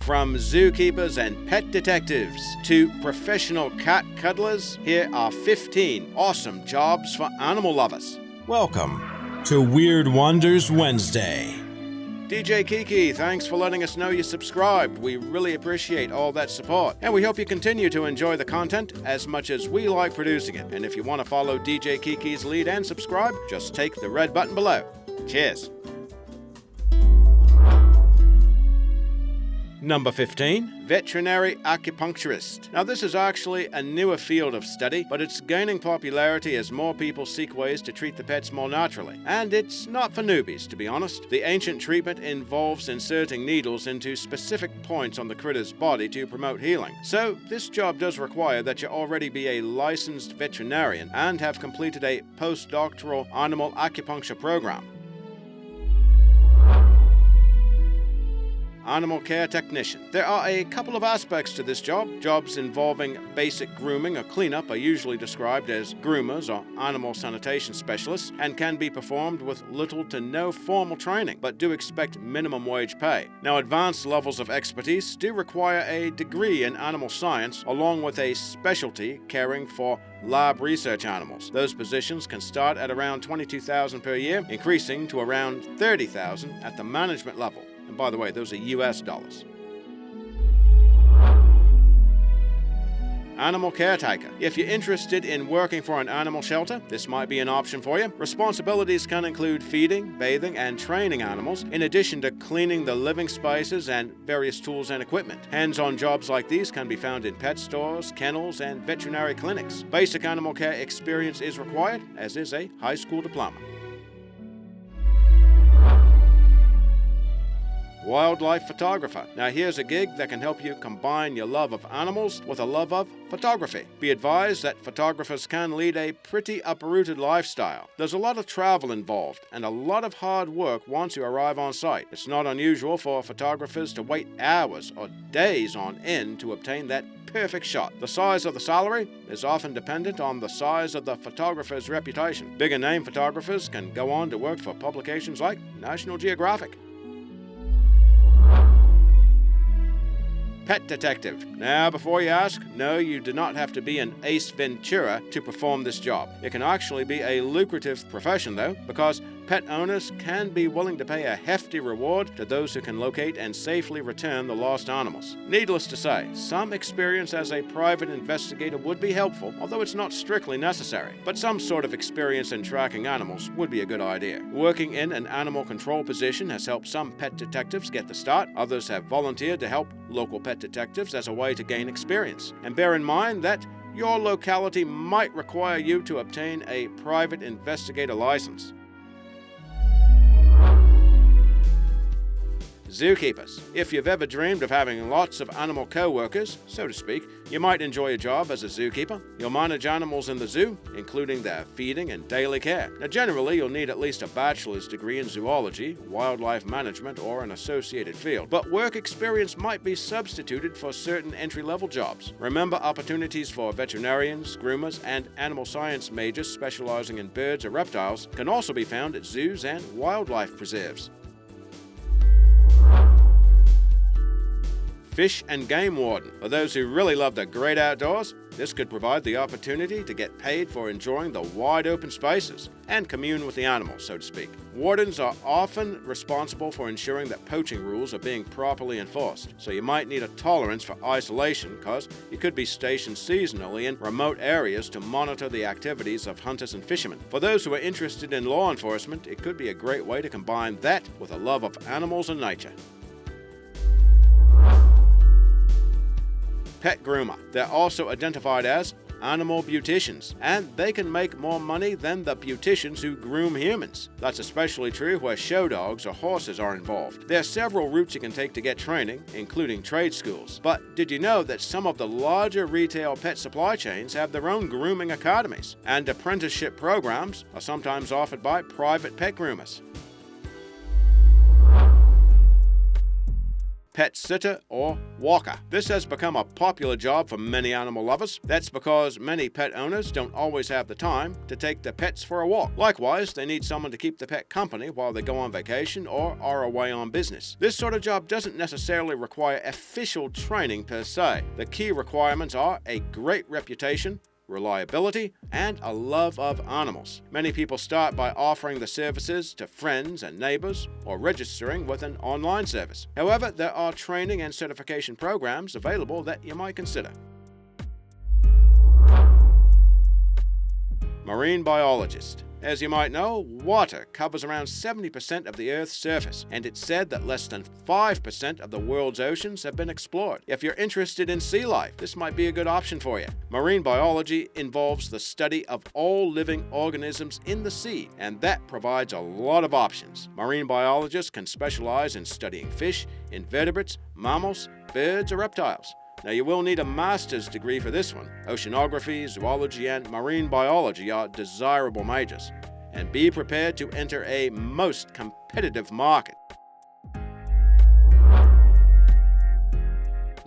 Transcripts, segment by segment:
From zookeepers and pet detectives to professional cat cuddlers, here are 15 awesome jobs for animal lovers. Welcome to Weird Wonders Wednesday. DJ Kiki, thanks for letting us know you subscribed. We really appreciate all that support, and we hope you continue to enjoy the content as much as we like producing it. And if you want to follow DJ Kiki's lead and subscribe, just take the red button below. Cheers. Number 15, Veterinary Acupuncturist. Now this is actually a newer field of study, but it's gaining popularity as more people seek ways to treat the pets more naturally. And it's not for newbies, to be honest. The ancient treatment involves inserting needles into specific points on the critter's body to promote healing. So this job does require that you already be a licensed veterinarian and have completed a postdoctoral animal acupuncture program. Animal care technician. There are a couple of aspects to this job. Jobs involving basic grooming or cleanup are usually described as groomers or animal sanitation specialists and can be performed with little to no formal training, but do expect minimum wage pay. Now, advanced levels of expertise do require a degree in animal science along with a specialty caring for lab research animals. Those positions can start at around $22,000 per year, increasing to around $30,000 at the management level. And by the way, those are US dollars. Animal caretaker. If you're interested in working for an animal shelter, this might be an option for you. Responsibilities can include feeding, bathing, and training animals, in addition to cleaning the living spaces and various tools and equipment. Hands-on jobs like these can be found in pet stores, kennels, and veterinary clinics. Basic animal care experience is required, as is a high school diploma. Wildlife photographer. Now here's a gig that can help you combine your love of animals with a love of photography. Be advised that photographers can lead a pretty uprooted lifestyle. There's a lot of travel involved and a lot of hard work once you arrive on site. It's not unusual for photographers to wait hours or days on end to obtain that perfect shot. The size of the salary is often dependent on the size of the photographer's reputation. Bigger name photographers can go on to work for publications like National Geographic. Pet detective. Now, before you ask, no, you do not have to be an Ace Ventura to perform this job. It can actually be a lucrative profession, though, because pet owners can be willing to pay a hefty reward to those who can locate and safely return the lost animals. Needless to say, some experience as a private investigator would be helpful, although it's not strictly necessary. But some sort of experience in tracking animals would be a good idea. Working in an animal control position has helped some pet detectives get the start. Others have volunteered to help local pet detectives as a way to gain experience. And bear in mind that your locality might require you to obtain a private investigator license. Zookeepers. If you've ever dreamed of having lots of animal co-workers, so to speak, you might enjoy a job as a zookeeper. You'll manage animals in the zoo, including their feeding and daily care. Now, generally, you'll need at least a bachelor's degree in zoology, wildlife management, or an associated field. But work experience might be substituted for certain entry-level jobs. Remember, opportunities for veterinarians, groomers, and animal science majors specializing in birds or reptiles can also be found at zoos and wildlife preserves. Fish and Game Warden. For those who really love the great outdoors, this could provide the opportunity to get paid for enjoying the wide open spaces and commune with the animals, so to speak. Wardens are often responsible for ensuring that poaching rules are being properly enforced, so you might need a tolerance for isolation because you could be stationed seasonally in remote areas to monitor the activities of hunters and fishermen. For those who are interested in law enforcement, it could be a great way to combine that with a love of animals and nature. Pet groomer. They're also identified as animal beauticians, and they can make more money than the beauticians who groom humans. That's especially true where show dogs or horses are involved. There are several routes you can take to get training, including trade schools. But did you know that some of the larger retail pet supply chains have their own grooming academies, and apprenticeship programs are sometimes offered by private pet groomers? pet sitter, or walker. This has become a popular job for many animal lovers. That's because many pet owners don't always have the time to take their pets for a walk. Likewise, they need someone to keep the pet company while they go on vacation or are away on business. This sort of job doesn't necessarily require official training per se. The key requirements are a great reputation, reliability, and a love of animals. Many people start by offering the services to friends and neighbors or registering with an online service. However, there are training and certification programs available that you might consider. Marine biologist. As you might know, water covers around 70% of the Earth's surface, and it's said that less than 5% of the world's oceans have been explored. If you're interested in sea life, this might be a good option for you. Marine biology involves the study of all living organisms in the sea, and that provides a lot of options. Marine biologists can specialize in studying fish, invertebrates, mammals, birds, or reptiles. Now, you will need a master's degree for this one. Oceanography, zoology, and marine biology are desirable majors. And be prepared to enter a most competitive market.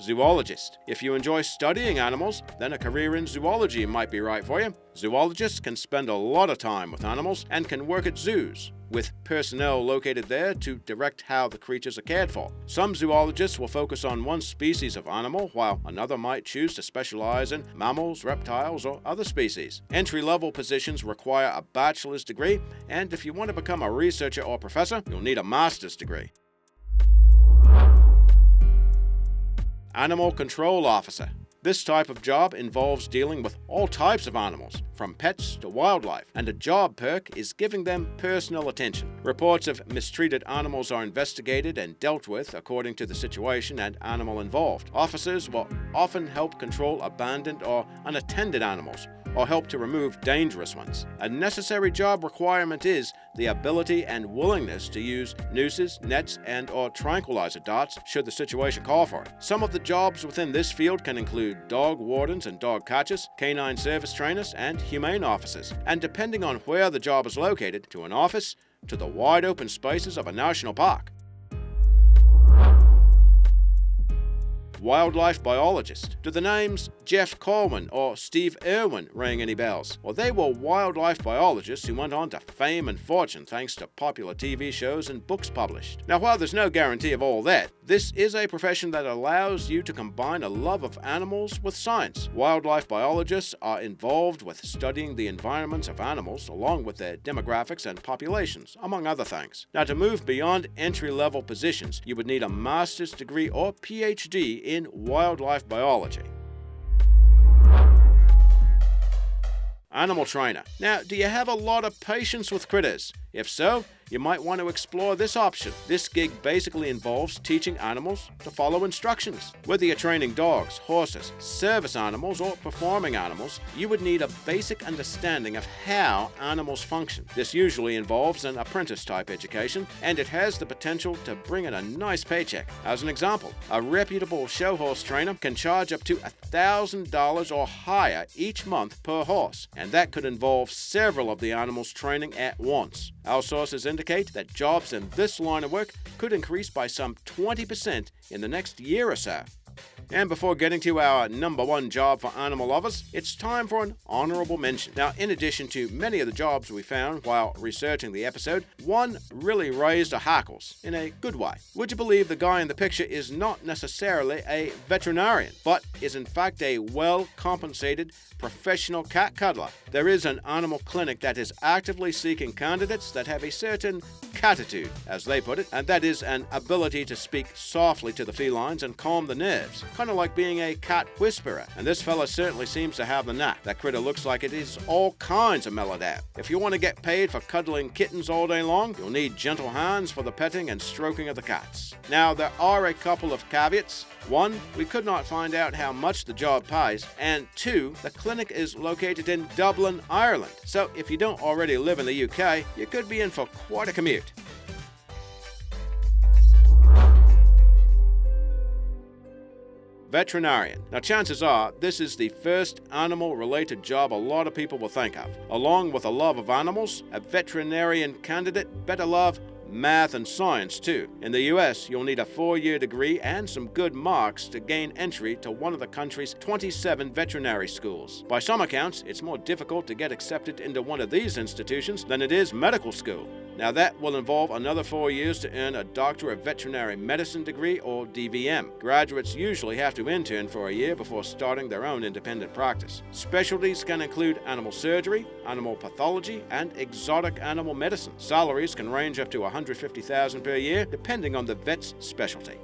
Zoologist. If you enjoy studying animals, then a career in zoology might be right for you. Zoologists can spend a lot of time with animals and can work at zoos, with personnel located there to direct how the creatures are cared for. Some zoologists will focus on one species of animal, while another might choose to specialize in mammals, reptiles, or other species. Entry-level positions require a bachelor's degree, and if you want to become a researcher or professor, you'll need a master's degree. Animal Control Officer. This type of job involves dealing with all types of animals, from pets to wildlife, and a job perk is giving them personal attention. Reports of mistreated animals are investigated and dealt with according to the situation and animal involved. Officers will often help control abandoned or unattended animals, or help to remove dangerous ones. A necessary job requirement is the ability and willingness to use nooses, nets, and/or tranquilizer darts should the situation call for it. Some of the jobs within this field can include dog wardens and dog catchers, canine service trainers, and humane officers, and depending on where the job is located, to an office, to the wide open spaces of a national park. Wildlife biologist. Do the names Jeff Coleman or Steve Irwin ring any bells? Well, they were wildlife biologists who went on to fame and fortune thanks to popular TV shows and books published. Now, while there's no guarantee of all that, this is a profession that allows you to combine a love of animals with science. Wildlife biologists are involved with studying the environments of animals along with their demographics and populations, among other things. Now, to move beyond entry-level positions, you would need a master's degree or PhD in wildlife biology. Animal trainer. Now, do you have a lot of patience with critters? If so, you might want to explore this option. This gig basically involves teaching animals to follow instructions. Whether you're training dogs, horses, service animals, or performing animals, you would need a basic understanding of how animals function. This usually involves an apprentice-type education, and it has the potential to bring in a nice paycheck. As an example, a reputable show horse trainer can charge up to $1,000 or higher each month per horse, and that could involve several of the animals training at once. Our sources indicate that jobs in this line of work could increase by some 20% in the next year or so. And before getting to our number one job for animal lovers, it's time for an honorable mention. Now, in addition to many of the jobs we found while researching the episode, one really raised our hackles in a good way. Would you believe the guy in the picture is not necessarily a veterinarian, but is in fact a well-compensated professional cat cuddler? There is an animal clinic that is actively seeking candidates that have a certain catitude, as they put it, and that is an ability to speak softly to the felines and calm the nerves, kind of like being a cat whisperer. And this fella certainly seems to have the knack. That critter looks like it is all kinds of mellowed out. If you want to get paid for cuddling kittens all day long, you'll need gentle hands for the petting and stroking of the cats. Now, there are a couple of caveats. One, we could not find out how much the job pays, and two, the clinic is located in Dublin, Ireland. So if you don't already live in the UK, you could be in for quite a commute. Veterinarian. Now, chances are this is the first animal-related job a lot of people will think of. Along with a love of animals, a veterinarian candidate better love math and science too. In the US, you'll need a 4-year degree and some good marks to gain entry to one of the country's 27 veterinary schools. By some accounts, it's more difficult to get accepted into one of these institutions than it is medical school. Now that will involve another 4 years to earn a Doctor of Veterinary Medicine degree or DVM. Graduates usually have to intern for a year before starting their own independent practice. Specialties can include animal surgery, animal pathology, and exotic animal medicine. Salaries can range up to $150,000 per year depending on the vet's specialty.